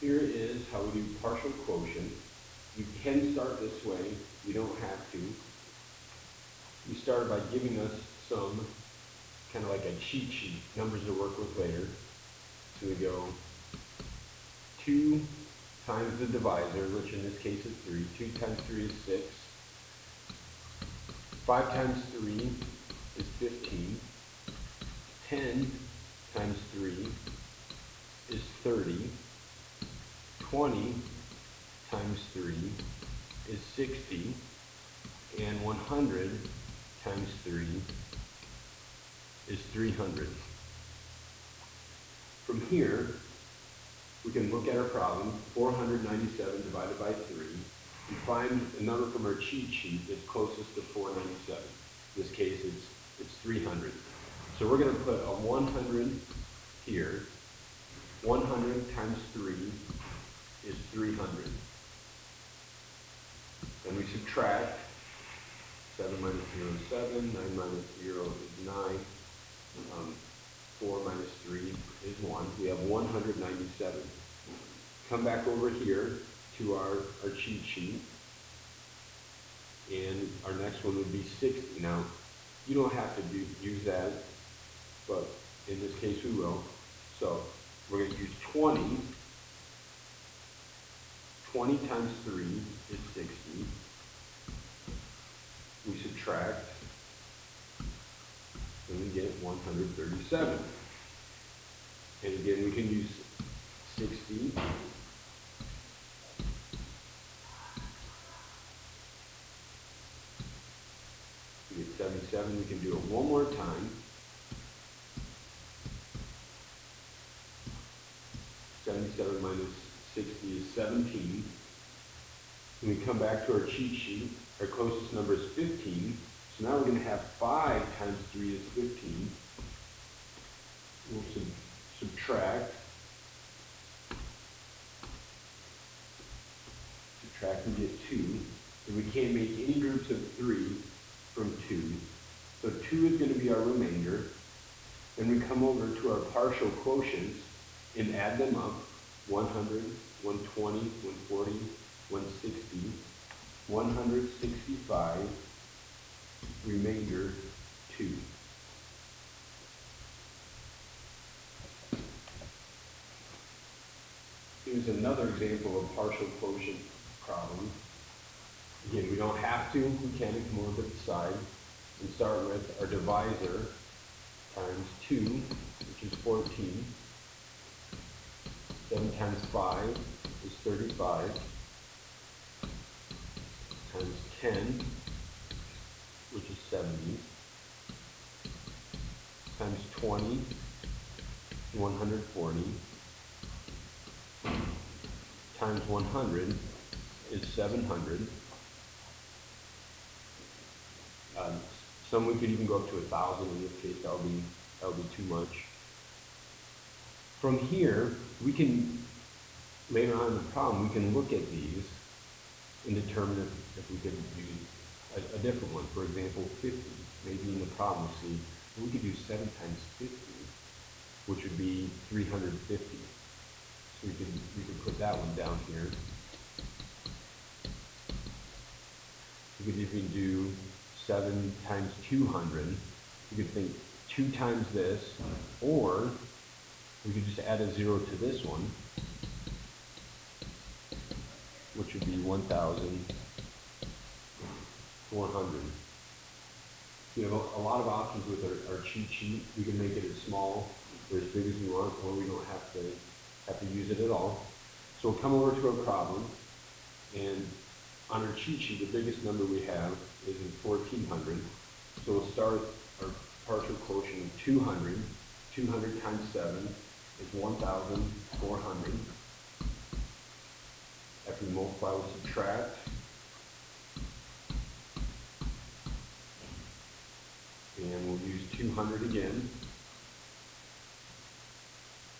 here is how we do partial quotient. You can start this way, you don't have to. We started by giving us some, kind of like a cheat sheet, numbers to work with later. So we go 2 times the divisor, which in this case is 3. 2 times 3 is 6. 5 times 3 is 15. 10 times 3 is 30. 20 times 3 is 60. And 100 times 3 is 300. From here, we can look at our problem, 497 divided by 3, and find a number from our cheat sheet that's closest to 497. In this case, it's 300. So we're going to put a 100 here. 100 times 3 is 300. Then we subtract. 7 minus 0 is 7, 9 minus 0 is 9, 4 minus 3 is 1. We have 197. Come back over here to our cheat sheet, and our next one would be 60. Now, you don't have to use that, but in this case we will. So we're going to use 20. 20 times 3 is 60. We subtract, and we get 137. And again, we can use 60. We get 77. We can do it one more time. 77 minus 60 is 17. When we come back to our cheat sheet, our closest number is 15. So now we're going to have 5 times 3 is 15. We'll subtract. Subtract and get 2. And we can't make any groups of 3 from 2. So 2 is going to be our remainder. Then we come over to our partial quotients and add them up. 100, 120, 140, 160, 165, remainder 2. Here's another example of partial quotient problem. Again, we don't have to, we can come over to the side and start with our divisor times 2, which is 14. 7 times 5 is 35. Times 10, which is 70. Times 20, 140. Times 100 is 700. Some we could even go up to 1,000. In this case, that'll be too much. From here, we can, later on in the problem, we can look at these and determine if we could use a different one. For example, 50. Maybe in the problem we'll see, we could do 7 times 50, which would be 350. So we could put that one down here. We could even do 7 times 200. We could think 2 times this, or we could just add a 0 to this one, which would be 1,400. We have a lot of options with our cheat sheet. We can make it as small or as big as we want, or we don't have to use it at all. So we'll come over to our problem, and on our cheat sheet, the biggest number we have is in 1,400. So we'll start our partial quotient of 200. 200 times 7 is 1,400. After we multiply, we'll subtract. And we'll use 200 again.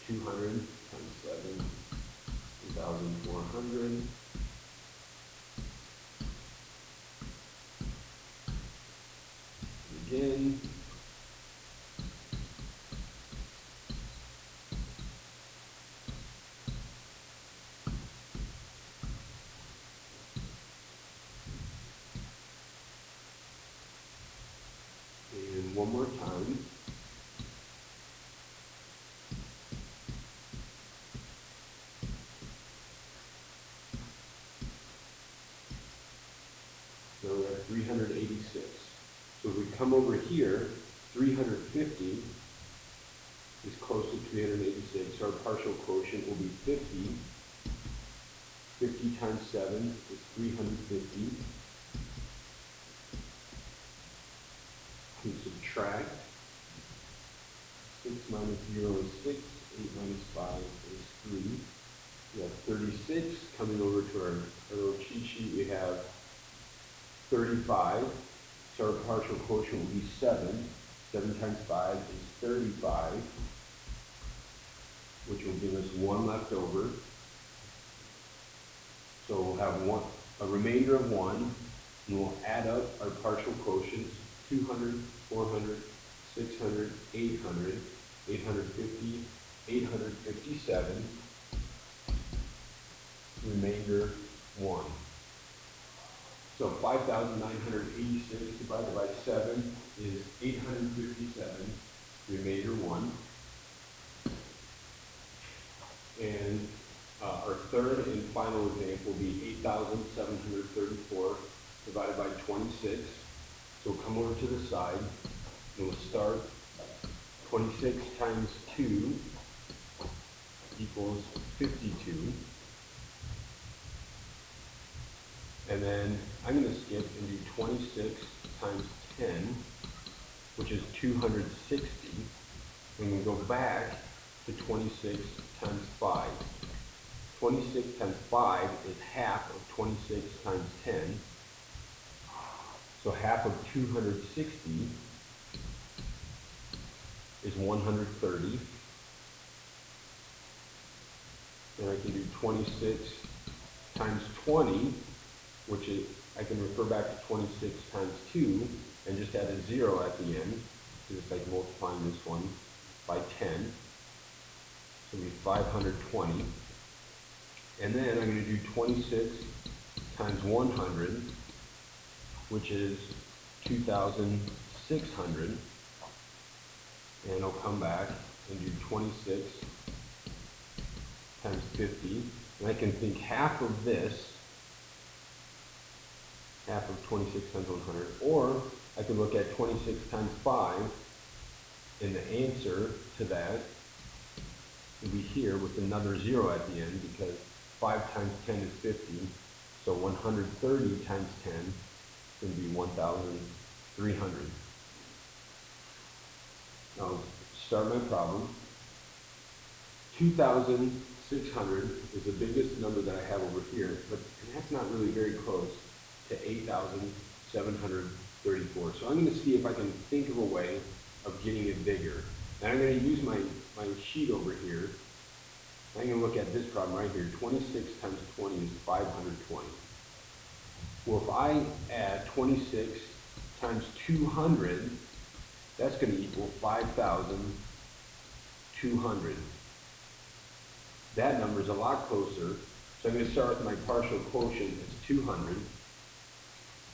200 times 7 is 1,400. Again. So we're at 386. So if we come over here, 350 is close to 386. So our partial quotient will be 50. 50 times 7 is 350. We subtract. 6 minus 0 is 6. 8 minus 5 is 3. We have 36. Coming over to our little cheat sheet, we have 35. So our partial quotient will be 7. 7 times 5 is 35, which will give us 1 left over. So we'll have a remainder of 1, and we'll add up our partial quotients, 200, 400, 600, 800, 850, 857, remainder 1. So 5,986 divided by 7 is 857, remainder 1. And our third and final example will be 8,734 divided by 26. So we'll come over to the side and we'll start 26 times 2 equals 52. And then I'm going to skip and do 26 times 10, which is 260. And we'll go back to 26 times 5. 26 times 5 is half of 26 times 10. So half of 260 is 130. And I can do 26 times 20, which is, I can refer back to 26 times 2 and just add a 0 at the end, just like multiplying this one by 10. So it'll be 520. And then I'm going to do 26 times 100, which is 2,600. And I'll come back and do 26 times 50. And I can think half of this, half of 26 times 100, or I could look at 26 times 5, and the answer to that will be here with another 0 at the end, because 5 times 10 is 50, so 130 times 10 is going to be 1,300. Now, start my problem. 2,600 is the biggest number that I have over here, but that's not really very close to 8,734. So I'm going to see if I can think of a way of getting it bigger. And I'm going to use my sheet over here. I'm going to look at this problem right here. 26 times 20 is 520. Well, if I add 26 times 200, that's going to equal 5,200. That number is a lot closer. So I'm going to start with my partial quotient as 200.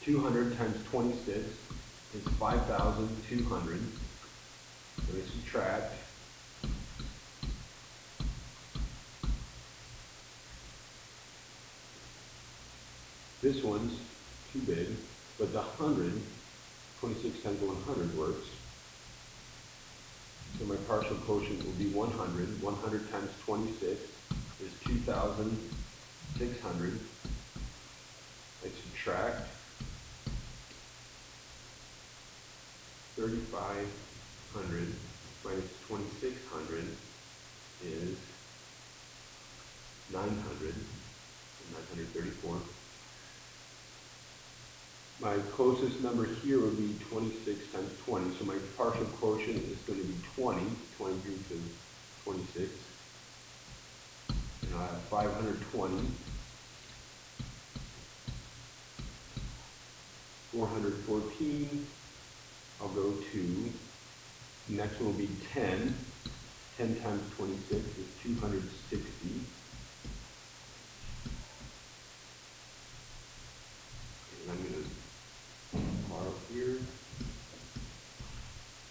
200 times 26 is 5,200. I'm going to subtract. This one's too big, but the 100, 26 times 100 works. So my partial quotient will be 100. 100 times 26 is 2,600. I subtract 3,500 minus 2,600 is 900, 934. My closest number here would be 26 times 20, so my partial quotient is going to be 20. 20 groups of 26. And I have 520. 414. I'll go to, next one will be 10. 10 times 26 is 260. And I'm going to borrow here.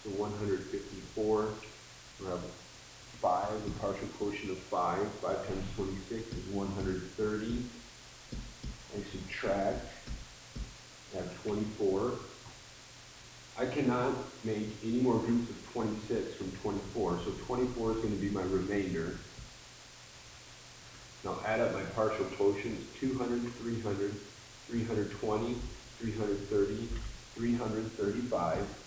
So 130 254. We have 5, a partial quotient of 5. 5 times 26 is 130. I subtract, I have 24. I cannot make any more groups of 26 from 24, so 24 is going to be my remainder. Now add up my partial quotients: 200, 300, 320, 330, 335.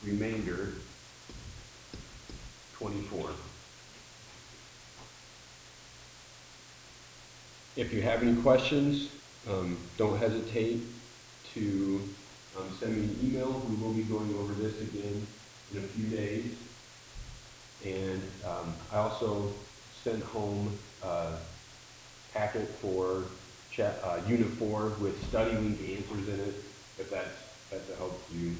Remainder, 24. If you have any questions, don't hesitate to send me an email. We will be going over this again in a few days. And I also sent home a packet for Unit 4 with study link answers in it, if that's to help you